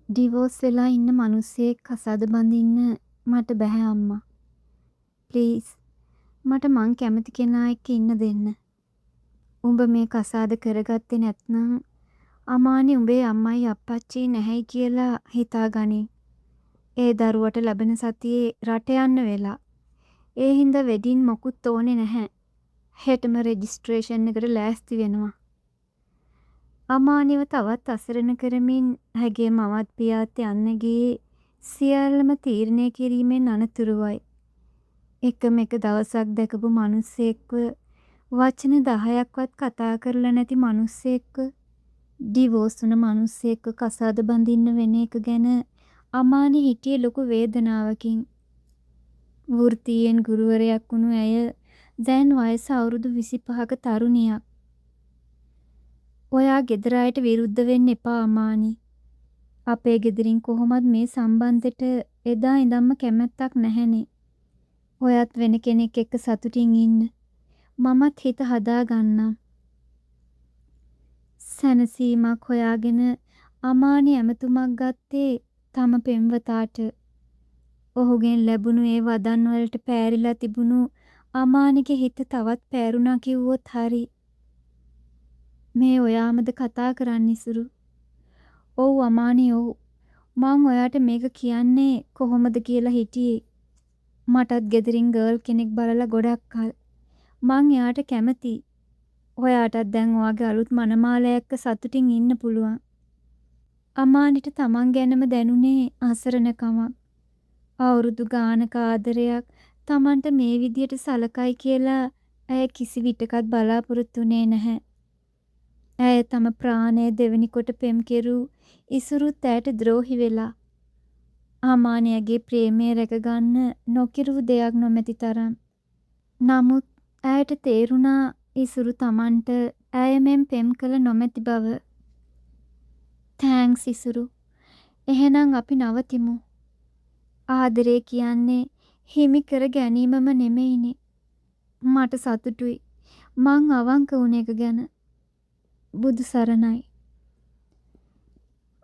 Divorce වෙලා ඉන්න මිනිස්සෙක් කසාද බඳින්න මට බැහැ අම්මා. ප්ලීස් මට මං කැමති කෙනා එක්ක ඉන්න දෙන්න. උඹ මේ කසාද කරගත්තේ නැත්නම් අමානි උඹේ අම්මයි අප්පච්චි නැහැයි කියලා හිතාගනි. ඒ දරුවට ලැබෙන සතියේ රට යන්න වෙලා. ඒ හින්දා වෙඩින් මොකුත් ඕනේ නැහැ. හෙටම රෙජිස්ට්‍රේෂන් එකට ලෑස්ති වෙනවා. අමානිව තවත් අසරණ කරමින් ඇගේ මවත් පියාත් යන්න ගියේ සියල්ලම තීරණය කිරීමෙන් අනතුරුවයි. එකම එක දවසක් දැකපු මිනිස්සෙක්ව වචන 10ක්වත් කතා කරලා නැති මිනිස්සෙක්ව ඩිවෝස් වුණ මිනිස්සෙක්ව කසාද බඳින්න වෙන එක ගැන අමානි හිටියේ ලොකු වේදනාවකින්. වෘත්තියෙන් ගුරුවරයෙක් වුණු ඇය දැන් වයස අවුරුදු 25ක තරුණියක්. ඔයා ගෙදර අයට විරුද්ධ වෙන්න එපා අමානි. අපේ ගෙදරින් කොහොමත් මේ සම්බන්ධෙට එදා ඉඳන්ම කැමැත්තක් නැහැනේ. ඔයත් වෙන කෙනෙක් එක්ක සතුටින් ඉන්න. මමත් හිත හදා ගන්නම්. සැනසීමක් හොයාගෙන අමානි ඇමතුමක් ගත්තේ තම පෙම්වතාට. ඔහුගෙන් ලැබුණු ඒ වදන් වලට පෑරිලා තිබුණු අමානිගේ හිත තවත් පෑරුණා කිව්වොත් හරි. මේ ඔයාමද කතා කරන්න ඉසුරු. ඔව් අමානි ඔව්. මං ඔයාට මේක කියන්නේ කොහොමද කියලා හිටියේ. මටත් ගෙදරින් ගර්ල් කෙනෙක් බලලා ගොඩක් කල්. මං එයාට කැමතියි. ඔයාටත් දැන් ඔයාගේ අලුත් මනමාලය එක්ක සතුටින් ඉන්න පුළුවන්. අමානිට තමන් ගැනම දැනුනේ අසරණකමක්. අවුරුදු ගානක ආදරයක් තමන්ට මේ විදියට සලකයි කියලා ඇය කිසි විටකත් බලාපොරොත්තු වෙන්නේ නැහැ. ඇය තම ප්‍රාණය දෙවෙනි කොට පෙම් කෙරූ ඉසුරුත් ඇයට ද්‍රෝහි වෙලා. අමානියගේ ප්‍රේමය රැකගන්න නොකිරූ දෙයක් නොමැති තරම්. නමුත් ඇයට තේරුණා ඉසුරු තමන්ට ඇය මෙන් පෙම් කළ නොමැති බව. තෑන්ක්ස් ඉසුරු. එහෙනම් අපි නවතිමු. ආදරේ කියන්නේ හිමි කර ගැනීමම නෙමෙයිනේ. මට සතුටුයි මං අවංක වුණ එක ගැන. බුදු සරණයි.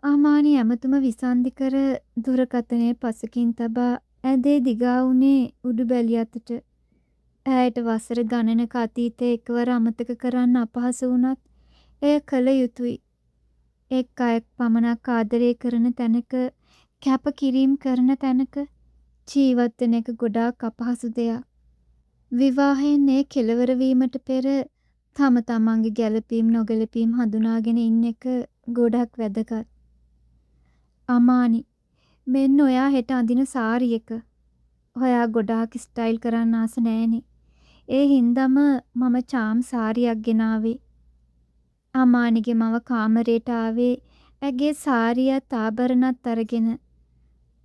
අමානි ඇමතුම විසන්ධි කර දුරකථනයේ පසකින් තබා ඇඳේ දිගා වුණේ උඩු බැලි අතට. ඇයට වසර ගණනක අතීතයේ එකවර අමතක කරන්න අපහසු වුණත් එය කළ යුතුයි. එක් අයෙක් පමණක් ආදරය කරන තැනක කැප කිරීම කරන තැනක ජීවත් වෙන එක ගොඩාක් අපහසු දෙයක්. විවාහයෙන් ඒ කෙලවර වීමට පෙර තම තමන්ගේ ගැළපීම් නොගැළපීම් හඳුනාගෙන ඉන්න එක ගොඩක් වැදගත්. අමානි මෙන්න ඔයා හෙට අඳින සාරි එක. ඔයා ගොඩාක් ස්ටයිල් කරන්න ආස නෑනේ. ඒ හින්දම මම චාම් සාරියක් ගෙනාවේ. අමානිගේ මව කාමරේට ආවේ ඇගේ සාරියත් ආභරණත් අරගෙන.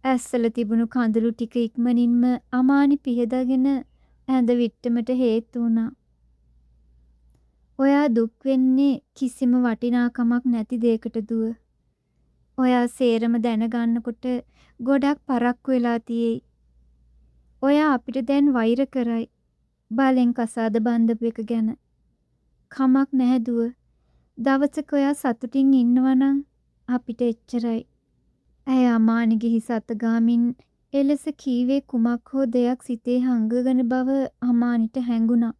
ඇස්සල තිබුණු කඳුළු ටික ඉක්මනින්ම අමානි පිහදගෙන ඇඳ විට්ටමට හේතු වුණා. ඔයා දුක් වෙන්නේ කිසිම වටිනාකමක් නැති දෙයකට දුව. ඔයා සේරම දැනගන්නකොට ගොඩක් පරක්කු වෙලා තියෙයි. ඔයා අපිට දැන් වෛර කරයි. බලෙන් කසාද බඳපු එක ගැන. කමක් නැහැ දුව. දවසක ඔයා සතුටින් ඉන්නවනම් අපිට එච්චරයි. ඇය අමානිගේ හිස අත ගාමින් එලෙස කීවේ කුමක් හෝ දෙයක් සිතේ හංගගෙන බව අමානිට හැඟුණා.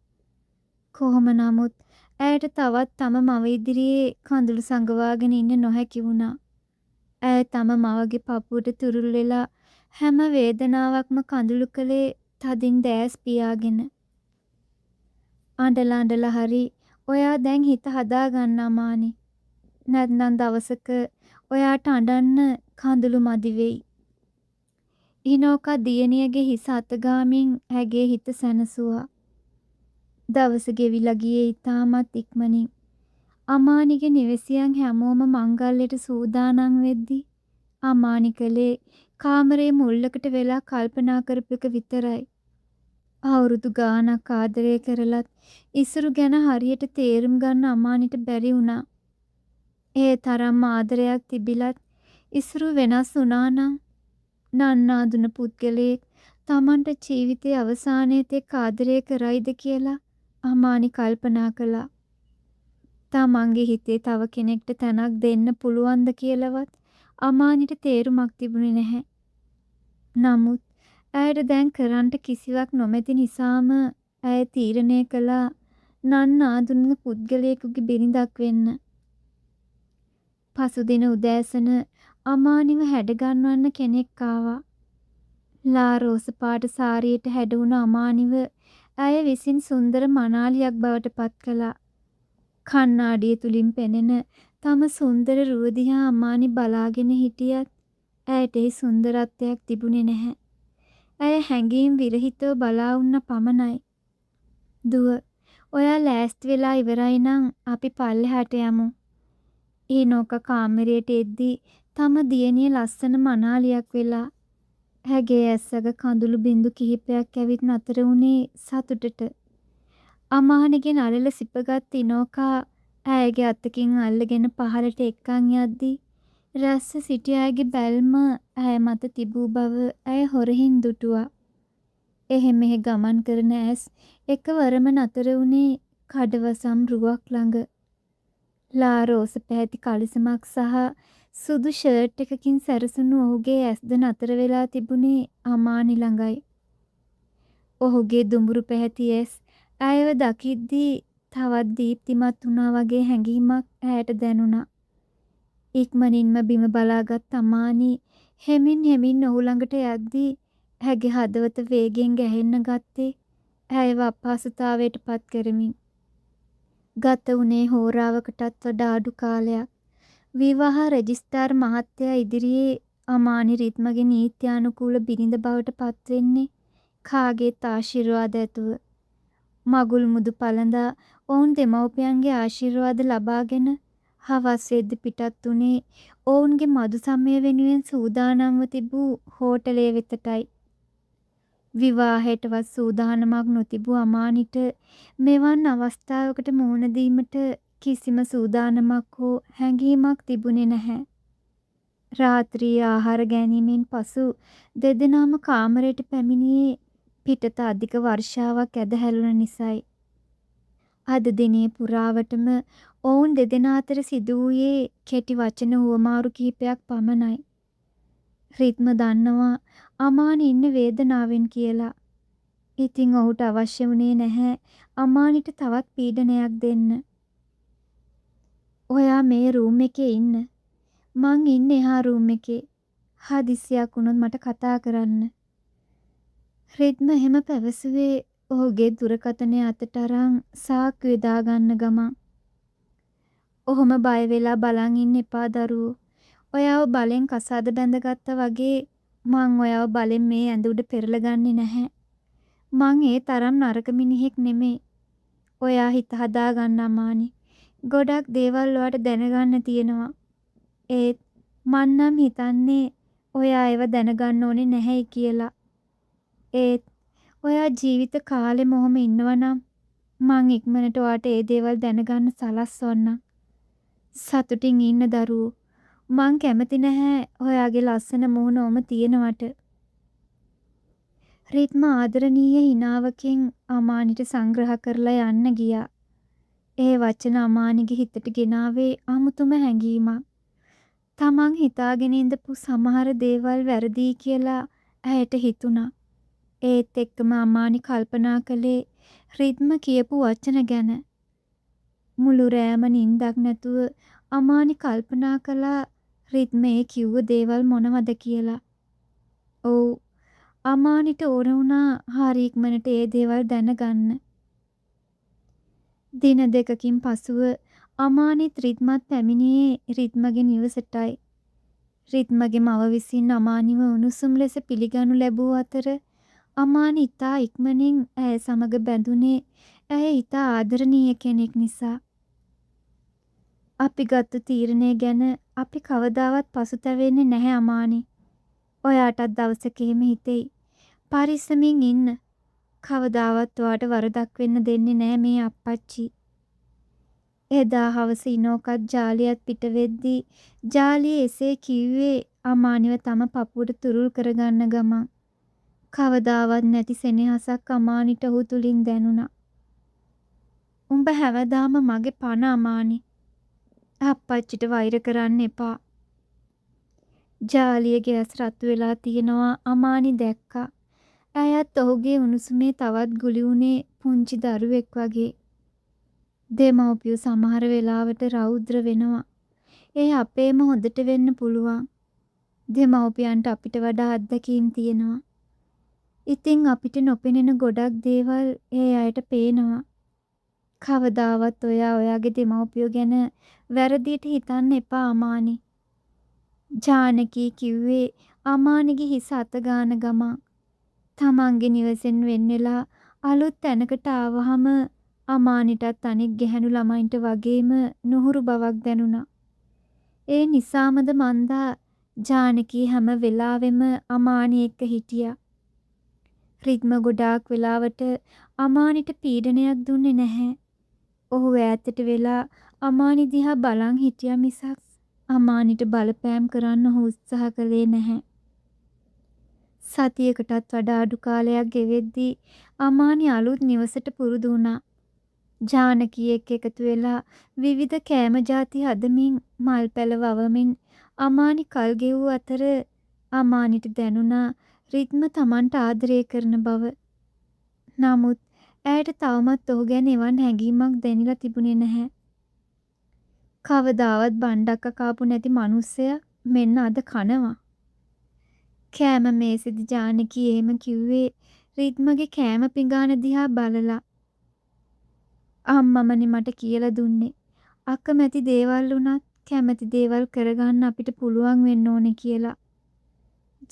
කොහොම නමුත් ඇයට තවත් තම මව ඉදිරියේ කඳුළු සංගවාගෙන ඉන්න නොහැකි වුණා. ඇය තම මවගේ පපුවට තුරුල් වෙලා හැම වේදනාවක්ම කඳුළු කළේ තදින් දෑස් පියාගෙන. අඬලා හරි ඔයා දැන් හිත හදා ගන්න අමානි. නැත්නම් දවසක ඔයාට අඬන්න කඳුළු මදි වෙයි. ඉනෝකා දියණියගේ හිස අත ගාමින් ඇගේ හිත සැනසුවා. දවස ගෙවිලා ගියේ ඉතාමත් ඉක්මනින්. අමානිගේ නිවසියන් හැමෝම මංගල්‍යයට සූදානම් වෙද්දී අමානි කලේ කාමරේ මුල්ලකට වෙලා කල්පනා කරපු එක විතරයි. අවුරුදු ගානක් ආදරය කරලත් ඉසුරු ගැන හරියට තේරුම් ගන්න අමානිට බැරි වුණා. ඒ තරම් ආදරයක් තිබිලත් ඉසුරු වෙනස් වුණා නම් නන්නාඳුන පුද්ගලයෙක් තමන්ට ජීවිතයේ අවසානයේ තෙක් ආදරය කරයිද කියලා අමානි කල්පනා කළා. තමන්ගේ හිතේ තව කෙනෙක්ට තැනක් දෙන්න පුළුවන්ද කියලාවත් අමානිට තේරුමක් තිබුණේ නැහැ. නමුත් ඇයට දැන් කරන්ට කිසිවක් නොමැති නිසාම ඇය තීරණය කළා නන්න ආදුනික පුද්ගලයෙකුගේ බිරිඳක් වෙන්න. පසුදින උදෑසන අමානිව හැඩගන්වන්න කෙනෙක් ආවා. ලා රෝස පාට සාරියට හැඩවුණ අමානිව ඇය විසින් සුන්දර මනාලියක් බවට පත් කළා. කණ්ණාඩිය තුලින් පෙනෙන තම සුන්දර රුව දිහා අමානි බලාගෙන හිටියත් ඇයට ඒ සුන්දරත්වයක් තිබුණේ නැහැ. ඇය හැඟීම් විරහිතව බලා වුණ පමණයි. "දුව, ඔයා ලෑස්ති වෙලා ඉවරයි නම් අපි පල්ලෙහාට යමු." ඊනෝක කාමරයට එද්දී තම දියණිය ලස්සන මනාලියක් වෙලා ඇගේ ඇස්සක කඳුළු බිඳු කිහිපයක් ඇවිත් නතර වුණේ සතුටට. අමානිගේ නළල සිපගත් ඉනෝකා ඇයගේ අතකින් අල්ලගෙන පහළට එක්කන් යද්දී රැස්ව සිටි අයගේ බැල්ම ඇය මත තිබූ බව ඇය හොරෙහින් දුටුවා. එහෙ මෙහෙ ගමන් කරන ඇස් එකවරම නතර වුණේ කඩවසම් රුවක් ළඟ. ලා රෝස පැහැති කලිසමක් සහ සුදු ෂර්ට් එකකින් සැරසුණු ඔහුගේ ඇස්ද නතර වෙලා තිබුණේ අමානි ළඟයි. ඔහුගේ දුඹුරු පැහැති ඇස් ඇයව දකිද්දී තවත් දීප්තිමත් වුණා වගේ හැඟීමක් ඇයට දැනුණා. ඉක්මනින්ම බිම බලාගත් අමානි හෙමින් ඔහු ළඟට යද්දී ඇගේ හදවත වේගෙන් ගැහෙන්න ගත්තේ ඇයව අපහසුතාවයට පත් කරමින්. ගත වුණේ හෝරාවකටත් වඩා අඩු කාලයක්. විවාහ රෙජිස්ට්‍රාර් මහත්තයා ඉදිරියේ අමානි රිද්මගේ නීත්‍යානුකූල බිරිඳ බවට පත් වෙන්නේ කාගේත් ආශිර්වාද ඇතුව. මගුල් මුදු පළඳා ඔවුන් දෙමව්පියන්ගේ ආශිර්වාද ලබාගෙන හවස් වෙද්දි පිටත් වුණේ ඔවුන්ගේ මදු සමය වෙනුවෙන් සූදානම්ව තිබූ හෝටලය වෙතටයි. විවාහයටවත් සූදානමක් නොතිබූ අමානිට මෙවන් අවස්ථාවකට මුහුණ දීමට කිසිම සූදානමක් හෝ හැඟීමක් තිබුණේ නැහැ. රාත්‍රියේ ආහාර ගැනීමෙන් පසු දෙදෙනාම කාමරයට පැමිණියේ පිටත අධික වර්ෂාවක් ඇද හැළුණ නිසායි. අද දිනේ පුරාවටම ඔවුන් දෙදෙනා අතර සිදු වූයේ කෙටි වචන හුවමාරු කිහිපයක් පමණයි. රිද්ම දන්නවා අමානි ඉන්නේ වේදනාවෙන් කියලා. ඉතින් ඔහුට අවශ්‍ය වුණේ නැහැ අමානිට තවත් පීඩනයක් දෙන්න. "ඔයා මේ රූම් එකේ ඉන්න. මං ඉන්නේ එහා රූම් එකේ. හදිස්සියක් වුණොත් මට කතා කරන්න." රිද්ම එහෙම පැවසුවේ ඔහුගේ දුරකථනය අතට අරන් සාක්කුවේ දාගන්න ගමන්. "ඔහොම බය වෙලා බලන් ඉන්න එපා දරුවෝ. ඔයාව බලෙන් කසාද බැඳගත්තා වගේ මං ඔයාව බලෙන් මේ ඇඳ උඩ පෙරලගන්නේ නැහැ. මං ඒ තරම් නරක මිනිහෙක් නෙමෙයි. ඔයා හිත හදාගන්න අමානි. ගොඩක් දේවල් ඔයාට දැනගන්න තියෙනවා. ඒත් මං නම් හිතන්නේ ඔයා ඒව දැනගන්න ඕනේ නැහැයි කියලා. ඒත් ඔයා ජීවිත කාලෙම ඔහොම ඉන්නවනම් මං ඉක්මනට ඔයාට ඒ දේවල් දැනගන්න සලස්වන්නම්. සතුටින් ඉන්න දරුවෝ. මං කැමති නැහැ ඔයාගේ ලස්සන මුහුණ ඔහොම තියෙනවට." රිද්ම ආදරණීය හිනාවකින් අමානිට සංග්‍රහ කරලා යන්න ගියා. ඒ වචන අමානිගේ හිතට ගෙනාවේ අමුතුම හැඟීමක්. තමන් හිතාගෙන ඉඳපු සමහර දේවල් වැරදියි කියලා ඇයට හිතුණා. ඒත් එක්කම අමානි කල්පනා කළේ රිද්ම කියපු වචන ගැන. මුළු රෑම නිින්දක් නැතුව අමානි කල්පනා කළා රිද්ම ඒ කිව්ව දේවල් මොනවද කියලා. ඔව්, අමානිට ඕන වුණා හරි ඉක්මනට ඒ දේවල් දැනගන්න. දින දෙකකින් පසුව අමානිත් රිද්මත් පැමිණියේ රිද්මගේ නිවසටයි. රිද්මගේ මව විසින් අමානිව උණුසුම් ලෙස පිළිගනු ලැබූ අතර අමානි ඉතා ඉක්මනින් ඇය සමග බැඳුනේ ඇය ඉතා ආදරණීය කෙනෙක් නිසා. "අපි ගත්තු තීරණය ගැන අපි කවදාවත් පසුතැවෙන්නේ නැහැ අමානි. ඔයාටත් දවසක එහෙම හිතෙයි. පරිස්සමින් ඉන්න. කවදාවත් ඔයාට වරදක් වෙන්න දෙන්නේ නෑ මේ අප්පච්චි." එදා හවස ඉනෝකත් ජාලියත් පිට වෙද්දී ජාලිය එසේ කිව්වේ අමානිව තම පපුවට තුරුල් කරගන්න ගමන්. කවදාවත් නැති සෙනෙහසක් අමානිට ඔහු තුලින් දැනුණා. "උඹ හැමදාම මගේ පණ අමානි. අප්පච්චිට වෛර කරන්න එපා." ජාලියගේ ඇස් රත් වෙලා තියෙනවා අමානි දැක්කා. ඇයත් ඔහුගේ උණුසුමේ තවත් ගුලි වුණේ පුංචි දරුවෙක් වගේ. දෙමව්පියෝ සමහර වෙලාවට රෞද්‍ර වෙනවා. ඒ අපේම හොඳට වෙන්න පුළුවන්. දෙමව්පියන්ට අපිට වඩා අත්දැකීම් තියෙනවා. ඉතින් අපිට නොපෙනෙන ගොඩක් දේවල් ඒ අයට පේනවා. කවදාවත් ඔයාගේ දෙමව්පියෝ ගැන වැරදියට හිතන්න එපා අමානි. ජානකී කිව්වේ අමානිගේ හිස අත ගාන ගමන්. තමන්ගේ නිවසෙන් වෙන් වෙලා අලුත් තැනකට ආවහම අමානිටත් අනික් ගැහැණු ළමයින්ට වගේම නුහුරු බවක් දැනුණා. ඒ නිසාමද මන්දා ජානකී හැම වෙලාවෙම අමානි එක්ක හිටියා. රිද්ම ගොඩාක් වෙලාවට අමානිට පීඩනයක් දුන්නේ නැහැ. ඔහු ඈතට වෙලා අමානි දිහා බලන් හිටියා මිසක් අමානිට බලපෑම් කරන්න ඔහු උත්සාහ කළේ නැහැ. සතියකටත් වඩා අඩු කාලයක් ගෙවෙද්දී අමානි අලුත් නිවසට පුරුදු වුණා. ජානකී එක්ක එකතු වෙලා විවිධ කෑම ಜಾති හදමින් මල් පැල වවමින් අමානි කල් ගෙවූ අතර අමානිට දැනුණා රිද්ම Tamanට ආදරය කරන බව. නමුත් ඇයට තවමත් ඔහු ගැන එවන් හැඟීමක් දැනිලා තිබුණේ නැහැ. කවදාවත් බණ්ඩක්ක කාපු නැති මිනිස්සයා මෙන්න අද කනවා. කෑම මේසෙදි ජානකී එහෙම කිව්වේ රිද්මගේ කෑම පිඟාන දිහා බලලා. අම්මමනේ මට කියලා දුන්නේ. අකමැති දේවල් වුණත් කැමති දේවල් කරගන්න අපිට පුළුවන් වෙන්න ඕනේ කියලා.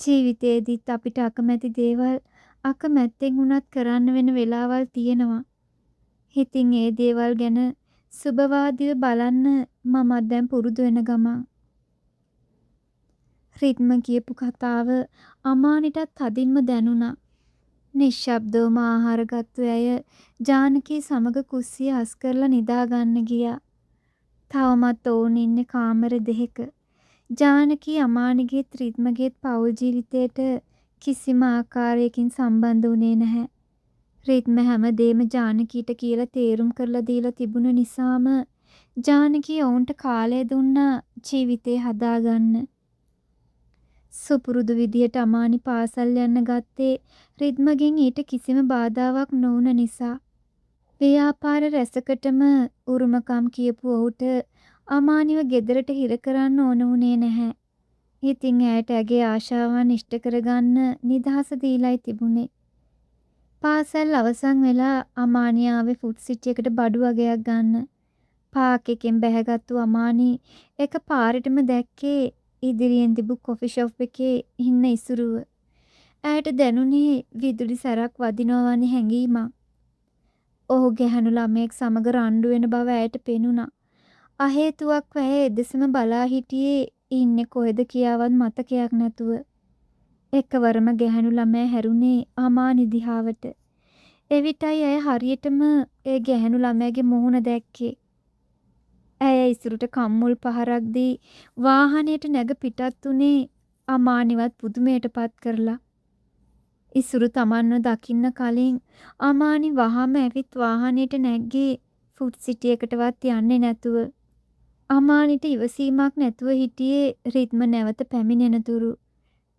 ජීවිතේදීත් අපිට අකමැති දේවල් අකමැත්තෙන් වුණත් කරන්න වෙන වෙලාවල් තියෙනවා. ඉතින් ඒ දේවල් ගැන සුබවාදීව බලන්න මම දැන් පුරුදු වෙන ගමන්. රිද්ම කියපු කතාව අමානිටත් තදින්ම දැනුණා. නිශ්ශබ්දවම ආහාර ගත්තු ඇය ජානකී සමග කුස්සිය හස් කරලා නිදා ගන්න ගියා. තවමත් ඔවුන් ඉන්නේ කාමර දෙකක. ජානකී අමානිගේත් රිද්මගේත් පෞල් ජීවිතයට කිසිම ආකාරයකින් සම්බන්ධ වුණේ නැහැ. රිද්ම හැමදේම ජානකීට කියලා තේරුම් කරලා දීලා තිබුණ නිසාම ජානකී ඔවුන්ට කාලය දුන්නා ජීවිතේ හදාගන්න. සුපුරුදු විදියට අමානි පාසල් යන්න ගත්තේ රිද්මගෙන් ඊට කිසිම බාධාවක් නොවුන නිසා. ව්‍යාපාර රැසකටම උරුමකම් කියපු ඔහුට අමානිව ගෙදරට හිර කරන්න ඕන වුණේ නැහැ. ඉතින් ඇයට ඇගේ ආශාවන් ඉෂ්ට කරගන්න නිදහස දීලායි තිබුණේ. පාසල් අවසන් වෙලා අමානි ආවේ ෆුඩ් සිටි එකට බඩු වගයක් ගන්න. පාක් එකෙන් බැහැගත්තු අමානි එක පාරටම දැක්කේ ඉදිරියෙන් තිබු කොෆි ෂොප් එකේ ඉන්න ඉසුරුව. ඇයට දැනුනේ විදුලි සැරක් වදිනවා වගේ හැඟීමක්. ඔහු ගැහැණු ළමයෙක් සමග රණ්ඩු වෙන බව ඇයට පෙනුණා. අහේතුවක් ඇය එදෙසම බලා හිටියේ ඉන්නේ කොහෙද කියාවත් මතකයක් නැතුව. එකවරම ගැහැණු ළමයා හැරුණේ අමානි දිහාවට. එවිටයි ඇය හරියටම ඒ ගැහැණු ළමයාගේ මුහුණ දැක්කේ. ඇය ඉසුරුට කම්මුල් පහරක් දී වාහනයට නැග පිටත් උනේ අමානිවත් පුදුමයටපත් කරලා. ඉසුරු Tamanව දකින්න කලින් අමානි වහාම ඇවිත් වාහනයට නැග්ගේ ෆුඩ් සිටි එකටවත් යන්නේ නැතුව. අමානිට ඉවසීමක් නැතුව හිටියේ රිද්ම නැවත පැමිණෙනතුරු.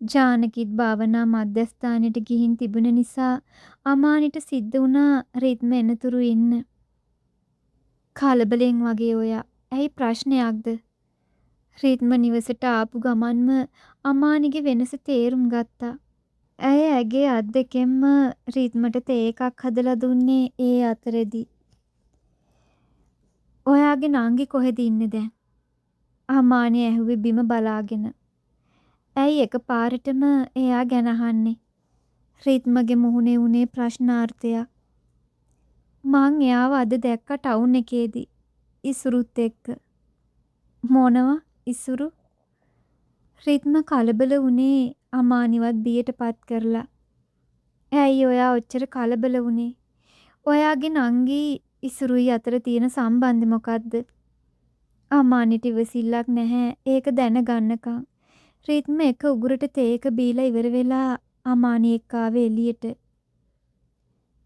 ජානකිත් භාවනා මධ්‍යස්ථානයට ගිහින් තිබුණ නිසා අමානිට සිද්ධ වුණා රිද්ම එනතුරු ඉන්න. කලබලෙන් වගේ ඔයා. ඇයි ප්‍රශ්නයක්ද? රිද්ම නිවසට ආපු ගමන්ම අමානිගේ වෙනස තේරුම් ගත්තා. ඇය ඇගේ අත් දෙකෙන්ම රිද්මට තේ එකක් හදලා දුන්නේ ඒ අතරෙදි. ඔයාගේ නංගි කොහෙද ඉන්නේ දැන්? අමානි ඇහුවේ බිම බලාගෙන. ඇයි එකපාරටම එයා ගැන අහන්නේ? රිද්මගේ මුහුණේ උනේ ප්‍රශ්නාර්ථයක්. මං එයාව අද දැක්ක ටවුන් එකේදී. ඉසුරුත් එක්ක. මොනවා? ඉසුරු? රිද්ම කලබල වුණේ අමානිවත් බියටපත් කරලා. ඇයි ඔයා ඔච්චර කලබල වුණේ? ඔයාගේ නංගි ඉසුරුයි අතර තියෙන සම්බන්ධය මොකද්ද? අමානිට ඉවසිල්ලක් නැහැ ඒක දැනගන්නකම්. රිද්ම එක උගුරට තේක බීලා ඉවර වෙලා අමානි එක්ක ආවේ එළියට.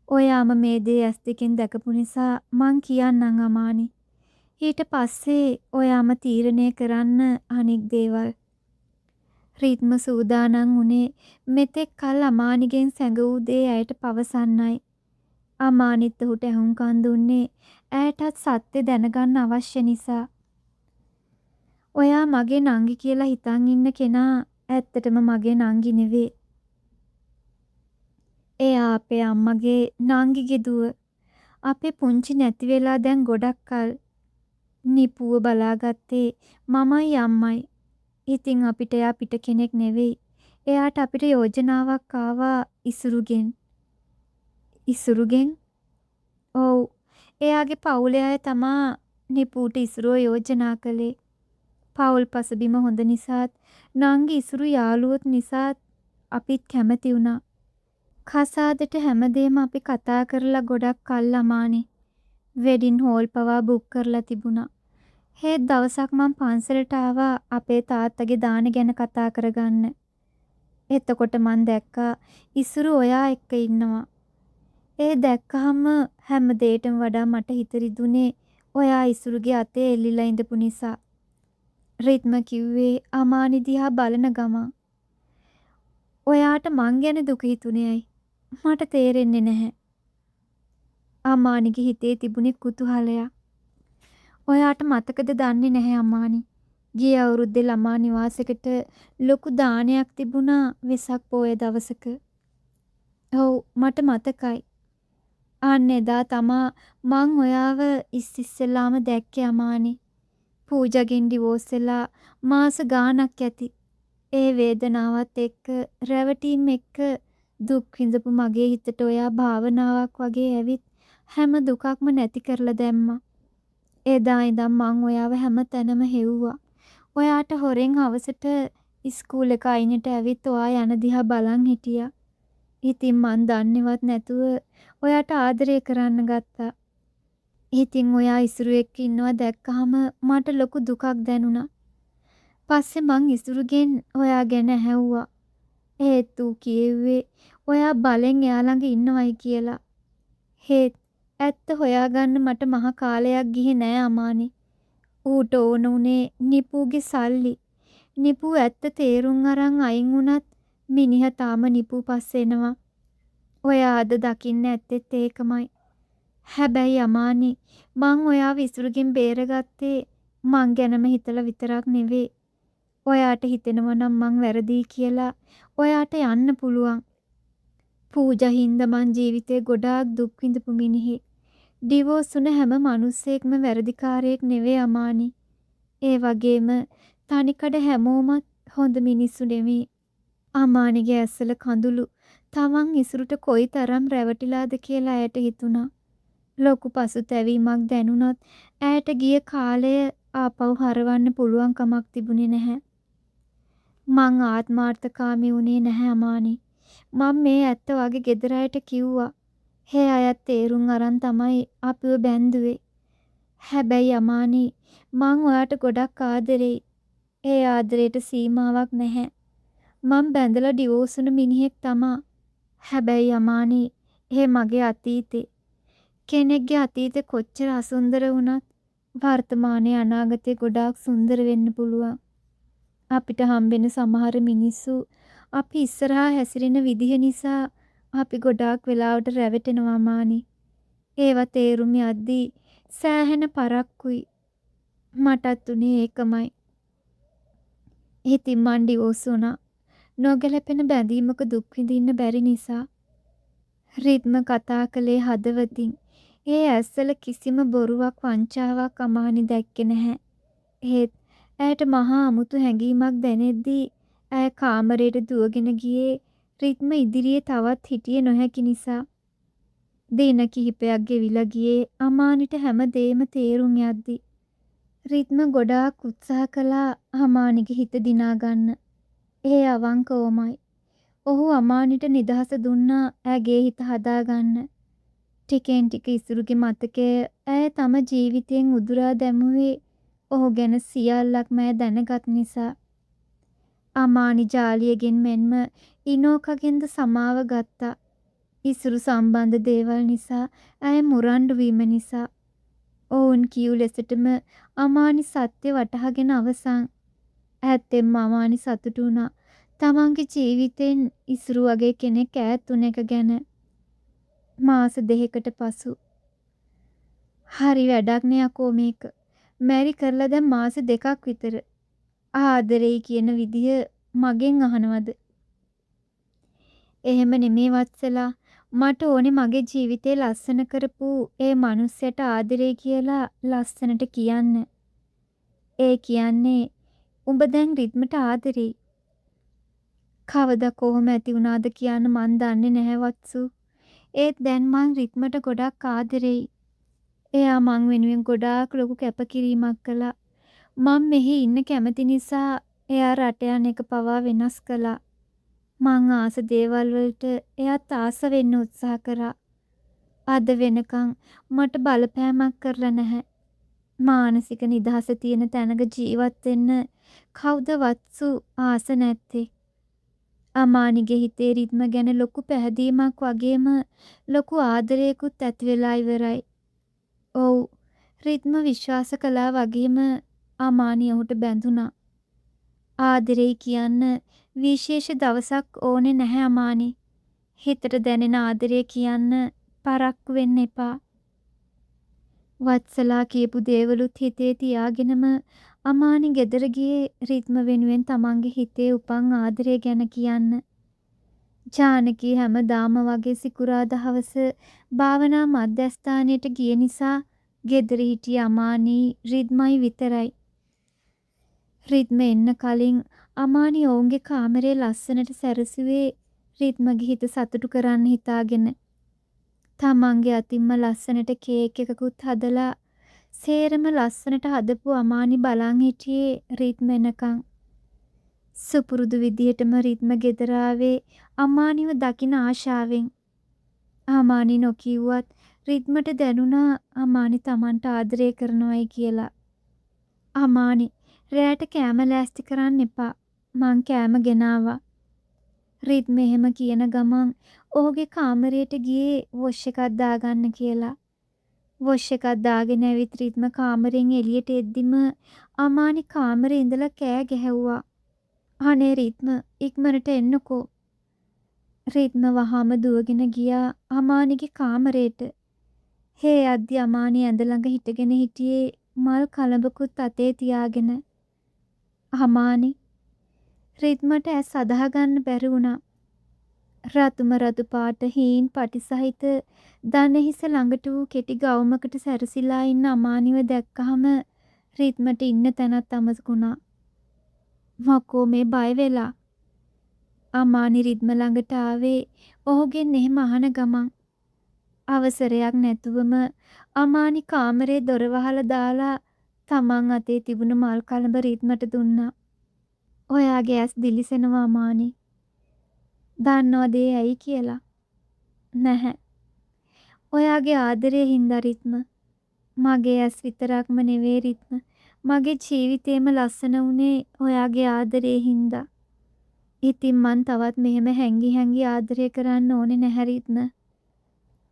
ඔයාම මේ දේ ඇස් දෙකෙන් දැකපු නිසා මං කියන්නම් අමානි. ඊට පස්සේ ඔයාම තීරණය කරන්න අනික් දේවල්. රිද්ම සූදානම් වුණේ මෙතෙක් කල් අමානිගෙන් සැඟවූ දේ ඇයට පවසන්නයි. අමානිත් ඔහුට ඇහුම්කන් දුන්නේ ඇයටත් සත්‍ය දැනගන්න අවශ්‍ය නිසා. ඔයා මගේ නංගි කියලා හිතන් ඉන්න කෙනා ඇත්තටම මගේ නංගි නෙවේ. එයා අපේ අම්මගේ නංගිගේ දුව. අපේ පුංචි නැති වෙලා දැන් ගොඩක් කල්. නිපුව බලාගත්තේ මමයි අම්මයි. ඉතින් අපිට එයා පිට කෙනෙක් නෙවෙයි. එයාට අපිට යෝජනාවක් ආවා ඉසුරුගෙන්. ඉසුරුගෙන්? ඔව්. එයාගේ පවුලේ අය තමා නිපුට ඉසුරුව යෝජනා කළේ. පවුල් පසුබිම හොඳ නිසාත් නංගි ඉසුරු යාළුවොත් නිසාත් අපිත් කැමති වුණා. කසාදට හැමදේම අපි කතා කරලා ගොඩක් කල් අමානේ. වෙඩින් හෝල් පවා බුක් කරලා තිබුණා. හේත් දවසක් මං පන්සලට ආවා අපේ තාත්තගේ දාන ගැන කතා කරගන්න. එතකොට මං දැක්කා ඉසුරු ඔයා එක්ක ඉන්නවා. ඒ දැක්කහම හැම දෙයකටම වඩා මට හිත රිදුනේ ඔයා ඉසුරුගේ අතේ එල්ලිලා ඉඳපු නිසා. රිද්ම කිව්වේ අමානි දිහා බලන ගමන්. ඔයාට මං ගැන දුක හිතුනේ ඇයි? මට තේරෙන්නේ නැහැ. අමානිගේ හිතේ තිබුණේ කුතුහලයක්. ඔයාට මතකද දන්නේ නැහැ අමානි. ගිය අවුරුද්දේ ළමා නිවාසයකට ලොකු දානයක් තිබුණා වෙසක් පොය දවසක. ඔව් මට මතකයි. අන්න එදා තමා මං ඔයාව ඉස්සෙල්ලාම දැක්කේ අමානි. පූජාගෙන් ඩිවෝස් වෙලා මාස ගාණක් ඇති. ඒ වේදනාවත් එක්ක රැවටීම් එක්ක දුක් විඳපු මගේ හිතට ඔයා භාවනාවක් වගේ ඇවිත් හැම දුකක්ම නැති කරලා දැම්මා. එදා ඉඳන් මං ඔයාව හැම තැනම හෙව්වා. ඔයාට හොරෙන් හවසට ඉස්කූලේක අයිනට ඇවිත් ඔයා යන දිහා බලන් හිටියා. ඉතින් මං දන්නේවත් නැතුව ඔයාට ආදරය කරන්න ගත්තා. ඉතින් ඔයා ඉසුරු එක්ක ඉන්නවා දැක්කහම මට ලොකු දුකක් දැනුණා. පස්සේ මං ඉසුරුගෙන් ඔයා ගැන ඇහැව්වා. ඒත් ඌ කියෙව්වේ ඔයා බලෙන් එයා ළඟ ඉන්නවයි කියලා. හේත් ඇත්ත හොයාගන්න මට මහ කාලයක් ගියේ නෑ අමානි. ඌට ඕන උනේ නිපුගේ සල්ලි. නිපු ඇත්ත තේරුම් අරන් අයින් වුණත් මිනිහා තාම නිපු පස්සේ එනවා. ඔයා අද දකින්න ඇත්තෙත් ඒකමයි. හැබැයි අමානි මං ඔයාව ඉසුරුගෙන් බේරගත්තේ මං ගැනම හිතලා විතරක් නෙවෙයි. ඔයාට හිතෙනවා නම් මං වැරදි කියලා ඔයාට යන්න පුළුවන්. පූජා හින්දා මං ජීවිතේ ගොඩාක් දුක් විඳපු මිනිහෙක්. ඩිවෝස් වුණ හැම මිනිස්සෙක්ම වැරදිකාරයෙක් නෙවෙයි අමානි. ඒ වගේම තනිකඩ හැමෝමත් හොඳ මිනිස්සු නෙවෙයි. අමානිගේ ඇස්වල කඳුළු තමන් ඉසුරුට කොයිතරම් රැවටිලාද කියලා ඇයට හිතුණා. ලොකු පසුතැවීමක් දැනුණත් ඇයට ගිය කාලය ආපහු හරවන්න පුළුවන් කමක් තිබුණේ නැහැ. මං ආත්මාර්ථකාමී වුණේ නැහැ අමානි. මම මේ ඇත්ත වගේ ගෙදර අයට කිව්වා. හේ අයත් තේරුම් අරන් තමයි අපිව බැන්දුවේ. හැබැයි අමානි මං ඔයාට ගොඩක් ආදරෙයි. ඒ ආදරේට සීමාවක් නැහැ. මං බැඳලා ඩිවෝස් වුණ මිනිහෙක් තමා. හැබැයි අමානි ඒ මගේ අතීතේ. කෙනෙක්ගේ අතීතේ කොච්චර අසුන්දර වුණත් වර්තමානයේ අනාගතේ ගොඩාක් සුන්දර වෙන්න පුළුවන්. අපිට හම්බෙන සමහර මිනිස්සු අපි ඉස්සරහා හැසිරෙන විදිහ නිසා අපි ගොඩාක් වෙලාවට රැවටෙනවා අමානි. ඒවා තේරුම් යද්දී සෑහෙන පරක්කුයි. මටත් උනේ ඒකමයි. ඉතින් මං ඩිවෝස් වුණා. නොගැලපෙන බැඳීමක දුක් විඳින්න බැරි නිසා. රිද්ම කතා කළේ හදවතින්. ඒ ඇස්වල කිසිම බොරුවක් වංචාවක් අමානි දැක්කේ නැහැ. ඒත් ඇයට මහා අමුතු හැඟීමක් දැනෙද්දී ඇය කාමරයට දුවගෙන ගියේ රිද්ම ඉදිරියේ තවත් හිටියේ නොහැකි නිසා. දින කිහිපයක් ගෙවිලා ගියේ අමානිට හැම දෙයක්ම තේරුම් යද්දී. රිද්ම ගොඩාක් උත්සාහ කළා අමානිගේ හිත දිනා ගන්න. ඒ අවංකවමයි. ඔහු අමානිට නිදහස දුන්නා ඇගේ හිත හදාගන්න. ටිකෙන් ටික ඉසුරුගේ මතකය ඇය තම ජීවිතයෙන් උදුරා දැමුවේ ඔහු ගැන සියල්ලක්ම ඇය දැනගත් නිසා. අමානි ජාලියගෙන් මෙන්ම ඉනෝකගෙන්ද සමාව ගත්තා. ඉසුරු සම්බන්ධ දේවල් නිසා ඇය මුරණ්ඩු වීම නිසා. ඔවුන් කියූ ලෙසටම අමානි සත්‍ය වටහාගෙන අවසන්. ඇත්තෙන්ම අමානි සතුටු වුණා. තමන්ගේ ජීවිතෙන් ඉසුරු වගේ කෙනෙක් ඈත් වුණ එක ගැන මාස 2කට පසු. හරි වැඩක් නේ යකෝ මේක. මැරි කරලා දැන් මාස 2ක් විතර. ආදරෙයි කියන විදිය මගෙන් අහනවද? එහෙම නෙමේ වත්සලා. මට ඕනේ මගේ ජීවිතේ ලස්සන කරපු ඒ මනුස්සයට ආදරේ කියලා ලස්සනට කියන්න. ඒ කියන්නේ උඹ දැන් රිද්මට ආදරෙයි. කවදා කොහොම ඇති වුණාද කියන්න මන් දන්නේ නැහැ වත්සු. ඒත් දැන් මං රිද්මට ගොඩක් ආදරෙයි. එයා මං වෙනුවෙන් ගොඩාක් ලොකු කැපකිරීමක් කළා. මං මෙහි ඉන්න කැමති නිසා එයා රට යන එක පවා වෙනස් කළා. මං ආස දේවල් වලට එයාත් ආස වෙන්න උත්සාහ කරා. අද වෙනකන් මට බලපෑමක් කරලා නැහැ. මානසික නිදහස තියෙන තැනක ජීවත් වෙන්න කවුද වත්සු ආස නැත්තේ? අමානිගේ හිතේ රිද්ම ගැන ලොකු පැහැදීමක් වගේම ලොකු ආදරයකුත් ඇති වෙලා ඉවරයි. ඔව්, රිද්ම විශ්වාස කළා වගේම අමානි ඔහුට බැඳුනා. ආදරෙයි කියන්න විශේෂ දවසක් ඕනේ නැහැ අමානි. හිතට දැනෙන ආදරය කියන්න පරක්කු වෙන්න එපා. වත්සලා කියපු දේවලුත් හිතේ තියාගෙනම අමානි ගෙදර ගියේ රිද්ම වෙනුවෙන් තමන්ගේ හිතේ උපන් ආදරය ගැන කියන්න. ජානකී හැමදාම වගේ සිකුරාදා හවස භාවනා මධ්‍යස්ථානයට ගිය නිසා ගෙදර හිටිය අමානි රිද්මයි විතරයි. රිද්ම එන්න කලින් අමානි ඔවුන්ගේ කාමරේ ලස්සනට සැරසුවේ රිද්මගේ හිත සතුටු කරන්න හිතාගෙන. තමන්ගේ අතින්ම ලස්සනට කේක් එකකුත් හදලා සේරම ලස්සනට හදපු අමානි බලන් හිටියේ රිද්ම එනකන්. සුපුරුදු විදිහටම රිද්ම ගෙදර ආවේ අමානිව දකින ආශාවෙන්. අමානි නොකියුවත් රිද්මට දැනුණා අමානි තමන්ට ආදරය කරනවයි කියලා. අමානි, රැයට කෑම ලෑස්ති කරන්න එපා. මං කෑම ගෙනාවා. රිද්ම එහෙම කියන ගමන් ඔහුගේ කාමරයට ගියේ වොෂ් එකක් දාගන්න කියලා. වොෂ් එකක් දාගෙන ඇවිත් රිද්ම කාමරෙන් එළියට එද්දිම අමානි කාමරේ ඉඳලා කෑ ගැහැව්වා. අනේ රිද්ම, ඉක්මනට එන්නකෝ. රිද්ම වහාම දුවගෙන ගියා අමානිගේ කාමරේට. හේ අද්දි අමානි ඇඳ ළඟ හිටගෙන හිටියේ මල් කලඹකුත් අතේ තියාගෙන. අමානි, රිද්මට ඇස් අදහගන්න බැරි වුණා. රතුම රතු පාට හීන් පටි සහිත දණහිස ළඟට වූ කෙටි ගවුමකට සැරසිලා ඉන්න අමානිව දැක්කහම රිද්මට ඉන්න තැනත් අමතකුණා. මොකෝ මේ බය වෙලා? අමානි රිද්ම ළඟට ආවේ ඔහුගෙන් එහෙම අහන ගමන්. අවසරයක් නැතුවම අමානි කාමරේ දොර වහලා දාලා තමන් අතේ තිබුණු මල් කලඹ රිද්මට දුන්නා. ඔයාගේ ඇස් දිලිසෙනවා අමානි. දන්නවද ඒ ඇයි කියලා? නැහැ. ඔයාගේ ආදරේ හින්දා රිද්ම. මගේ ඇස් විතරක්ම නෙවෙයි රිද්ම. මගේ ජීවිතේම ලස්සන වුණේ ඔයාගේ ආදරේ හින්දා. ඉතින් මං තවත් මෙහෙම හැංගි හැංගි ආදරය කරන්න ඕනේ නැහැ රිද්ම.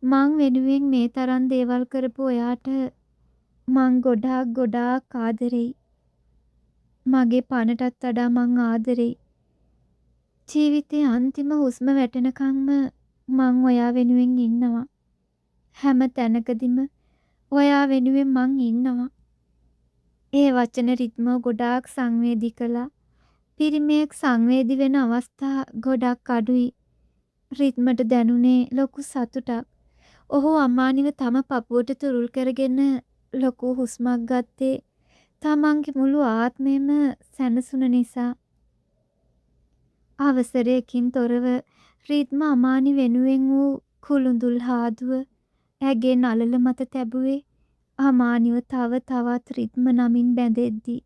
මං වෙනුවෙන් මේ තරම් දේවල් කරපු ඔයාට මං ගොඩාක් ආදරෙයි. මගේ පණටත් වඩා මං ආදරෙයි. ජීවිතේ අන්තිම හුස්ම වැටෙනකන්ම මං ඔයා වෙනුවෙන් ඉන්නවා. හැම තැනකදීම ඔයා වෙනුවෙන් මං ඉන්නවා. ඒ වචන රිද්ම ගොඩාක් සංවේදී කළා. පිරිමියෙක් සංවේදී වෙන අවස්ථා ගොඩක් අඩුයි. රිද්මට දැනුනේ ලොකු සතුටක්. ඔහු අමානිව තම පපුවට තුරුල් කරගෙන ලොකු හුස්මක් ගත්තේ තමන්ගේ මුළු ආත්මෙම සැනසුන නිසා. අවසරයකින් තොරව රිද්ම අමානි වෙනුවෙන් වූ කුළුඳුල් හාදුව ඇගේ නළල මත තැබුවේ අමානිව තව තවත් රිද්ම නමින් බැඳෙද්දී.